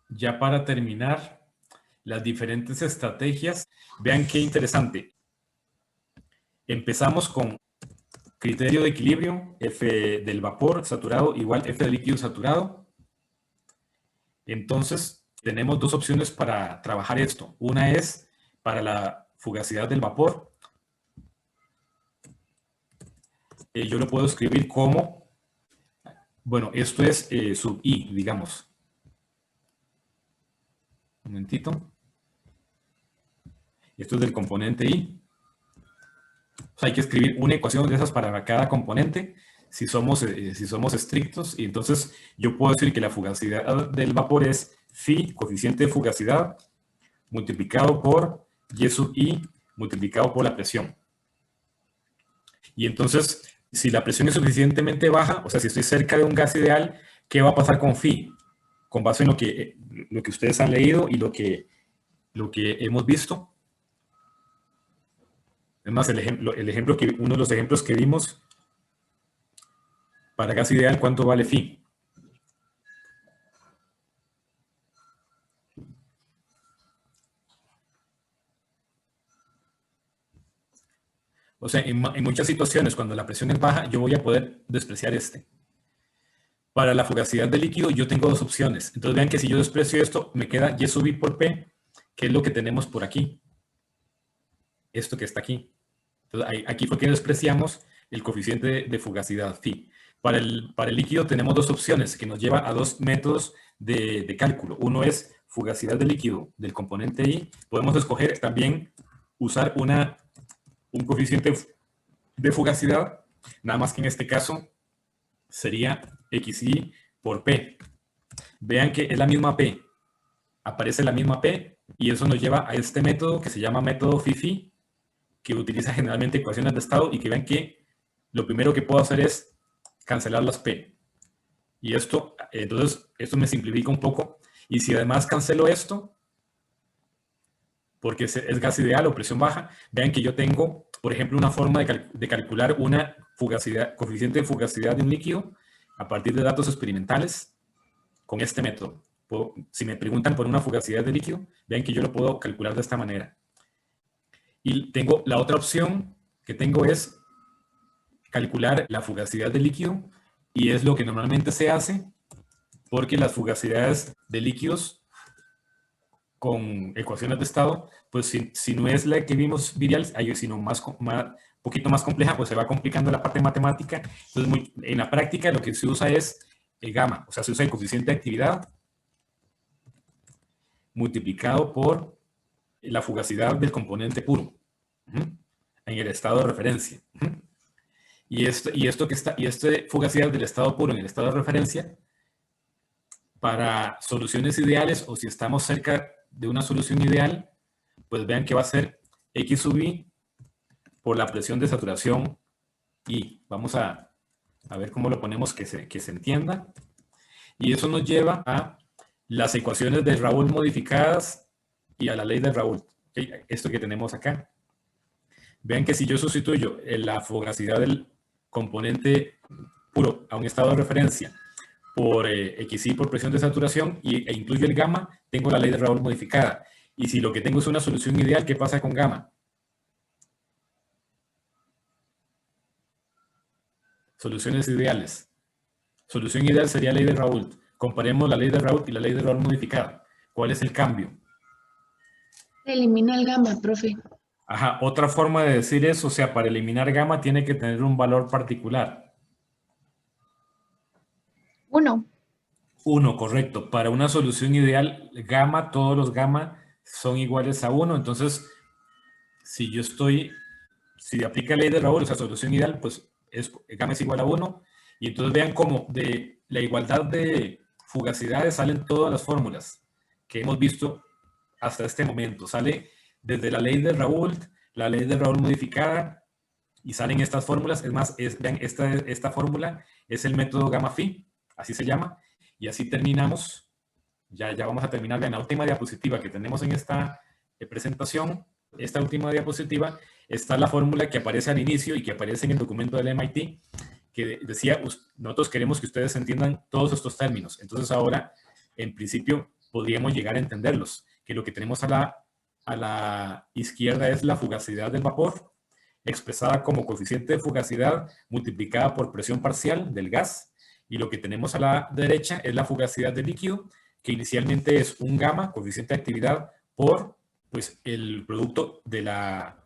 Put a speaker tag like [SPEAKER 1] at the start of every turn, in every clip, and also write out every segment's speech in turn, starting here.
[SPEAKER 1] ya para terminar, las diferentes estrategias. Vean qué interesante. Empezamos con criterio de equilibrio, F del vapor saturado igual F del líquido saturado. Entonces, tenemos dos opciones para trabajar esto. Una es para la fugacidad del vapor. Yo lo puedo escribir como, bueno, esto es sub I, digamos. Un momentito. Esto es del componente I. O sea, hay que escribir una ecuación de esas para cada componente si somos estrictos. Y entonces yo puedo decir que la fugacidad del vapor es phi, coeficiente de fugacidad, multiplicado por Y sub I, multiplicado por la presión. Y entonces, si la presión es suficientemente baja, o sea, si estoy cerca de un gas ideal, ¿qué va a pasar con phi? Con base en lo que ustedes han leído y lo que hemos visto. Es más, uno de los ejemplos que vimos para gas ideal, ¿cuánto vale phi? O sea, en muchas situaciones, cuando la presión es baja, yo voy a poder despreciar este. Para la fugacidad del líquido, yo tengo dos opciones. Entonces, vean que si yo desprecio esto, me queda Y sub I por P, que es lo que tenemos por aquí. Esto que está aquí. Entonces, aquí fue que despreciamos el coeficiente de fugacidad, phi. Para el líquido tenemos dos opciones que nos lleva a dos métodos de cálculo. Uno es fugacidad del líquido del componente I. Podemos escoger también usar un coeficiente de fugacidad, nada más que en este caso sería XI por P. Vean que es la misma P. Aparece la misma P y eso nos lleva a este método que se llama método phi-phi, que utiliza generalmente ecuaciones de estado y que vean que lo primero que puedo hacer es cancelar las P. Y entonces, esto me simplifica un poco. Y si además cancelo esto, porque es gas ideal o presión baja, vean que yo tengo, por ejemplo, una forma de calcular una coeficiente de fugacidad de un líquido a partir de datos experimentales con este método. Si me preguntan por una fugacidad de líquido, vean que yo lo puedo calcular de esta manera. Y tengo la otra opción que tengo es calcular la fugacidad del líquido, y es lo que normalmente se hace porque las fugacidades de líquidos con ecuaciones de estado, pues si no es la que vimos virial, sino poquito más compleja, pues se va complicando la parte matemática. Entonces, en la práctica lo que se usa es el gamma, o sea, se usa el coeficiente de actividad multiplicado por la fugacidad del componente puro en el estado de referencia. Y esta fugacidad del estado puro en el estado de referencia, para soluciones ideales, o si estamos cerca de una solución ideal, pues vean que va a ser X sub I por la presión de saturación I. Vamos a ver cómo lo ponemos que se entienda. Y eso nos lleva a las ecuaciones de Raoult modificadas y a la ley de Raoult. ¿Okay? Esto que tenemos acá. Vean que si yo sustituyo la fugacidad del componente puro a un estado de referencia por XI por presión de saturación e incluyo el gamma, tengo la ley de Raoult modificada. Y si lo que tengo es una solución ideal, ¿qué pasa con gamma? Soluciones ideales. Solución ideal sería ley de Raoult. Comparemos la ley de Raoult y la ley de Raoult modificada. ¿Cuál es el cambio?
[SPEAKER 2] Elimina el gamma, profe.
[SPEAKER 1] Ajá, otra forma de decir eso, o sea, para eliminar gamma tiene que tener un valor particular.
[SPEAKER 2] 1.
[SPEAKER 1] 1, correcto. Para una solución ideal, gamma, todos los gamma son iguales a 1. Entonces, si aplica la ley de Raoult, o sea, solución ideal, pues gamma es igual a 1. Y entonces vean cómo de la igualdad de fugacidades salen todas las fórmulas que hemos visto hasta este momento. Sale desde la ley de Raoult modificada, y salen estas fórmulas. Es más, vean, esta fórmula es el método gamma phi, así se llama. Y así terminamos. Ya vamos a terminar. Vean, la última diapositiva que tenemos en esta presentación, esta última diapositiva, está la fórmula que aparece al inicio y que aparece en el documento del MIT, que decía, nosotros queremos que ustedes entiendan todos estos términos. Entonces ahora, en principio, podríamos llegar a entenderlos. Que lo que tenemos a la izquierda es la fugacidad del vapor, expresada como coeficiente de fugacidad multiplicada por presión parcial del gas, y lo que tenemos a la derecha es la fugacidad del líquido, que inicialmente es un gamma, coeficiente de actividad, por pues, el producto de la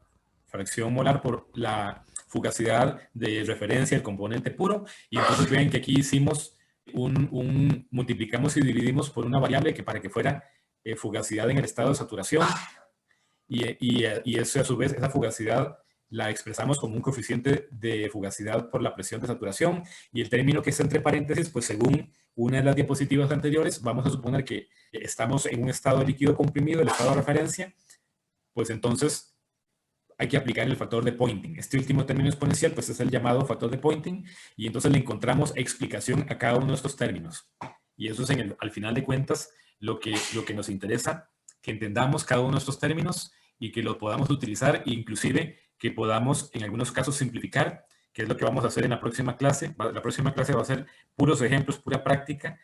[SPEAKER 1] fracción molar por la fugacidad de referencia del componente puro. Y entonces vean que aquí hicimos multiplicamos y dividimos por una variable que para que fuera fugacidad en el estado de saturación, y eso a su vez, esa fugacidad la expresamos como un coeficiente de fugacidad por la presión de saturación, y el término que está entre paréntesis, pues según una de las diapositivas anteriores, vamos a suponer que estamos en un estado líquido comprimido, el estado de referencia, pues entonces hay que aplicar el factor de Poynting. Este último término exponencial, pues es el llamado factor de Poynting, y entonces le encontramos explicación a cada uno de estos términos. Y eso es al final de cuentas lo que nos interesa, que entendamos cada uno de estos términos y que los podamos utilizar, inclusive que podamos en algunos casos simplificar, que es lo que vamos a hacer en la próxima clase. La próxima clase va a ser puros ejemplos, pura práctica,